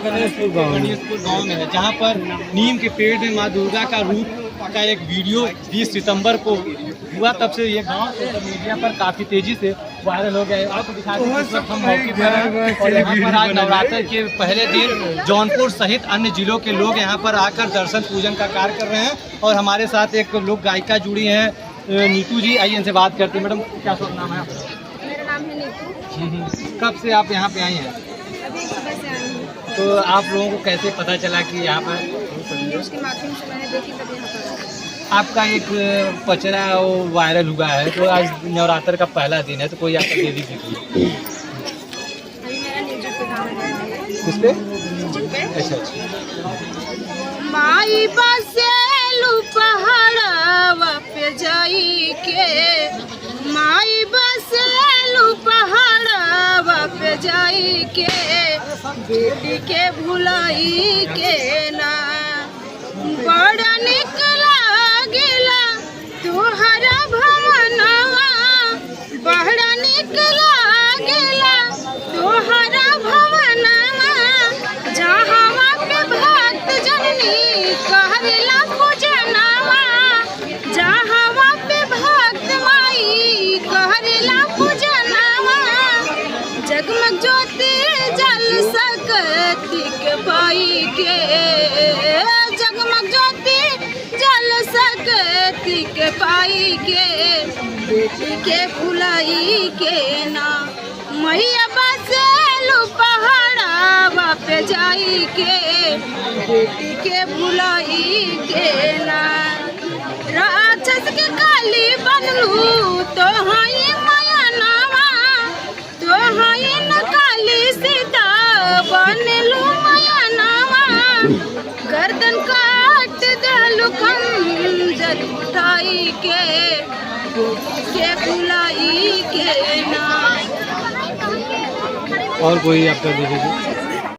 गणेशपुर गाँव में है, जहाँ पर नीम के पेड़ में माँ दुर्गा का रूप का एक वीडियो 20 सितंबर को हुआ। तब से ये गांव सोशल मीडिया पर काफ़ी तेजी से वायरल हो गया। आपको दिखा दें इस वक्त हम मौके पर हैं और यहाँ पर आज नवरात्र के पहले दिन जौनपुर सहित अन्य जिलों के लोग यहाँ पर आकर दर्शन पूजन का कार्य कर रहे हैं। और हमारे साथ एक लोग गायिका जुड़ी हैं, नीतू जी। आइए इनसे बात करते हैं। मैडम क्या शुभ नाम है आपका? मेरा नाम है नीतू। कब से आप यहाँ पे आई हैं? अभी सुबह से आई हूँ। तो आप लोगों को कैसे पता चला कि यहाँ पर न्यूज़ के माध्यम से मैंने देखी, तभी यहाँ पर आई। आपका एक पचरा वो वायरल हुआ है? तो आज नवरात्र का पहला दिन है, तो कोई आपका देवी जी की अभी मेरा न्यूज़ पे गाना है। किस पे? न्यूज़ पे अच्छा अच्छा। माई बसेलू पहाड़वा पे जाई के, माई बसेलू पहाड़वा पे जाई के, बेटी के भुलाई के ना बड़ा निक लागेला तोहरा भवनवा, बड़ा निक लागेला तोहरा भवनवा, जहाँ पे भक्त जननी कहला पूजनवा, जहाँ पे भक्त माई कहला पूजनवा, जगमग ज्योति जल सकती के पाई के, जगमग ज्योति जल सकती के पाई के, बेटी के फुलाई के ना मैया बसेलू पहाड़वा पे जाई के, बेटी के भुलाई के ना, राक्षस के काली बनलू तो हाई माया नावा, तो हाई न काली सीता बनलू माया नावा, गर्दन काट दलू खंजर उठाई के बुलाई के ना। और कोई आपका देवी जी?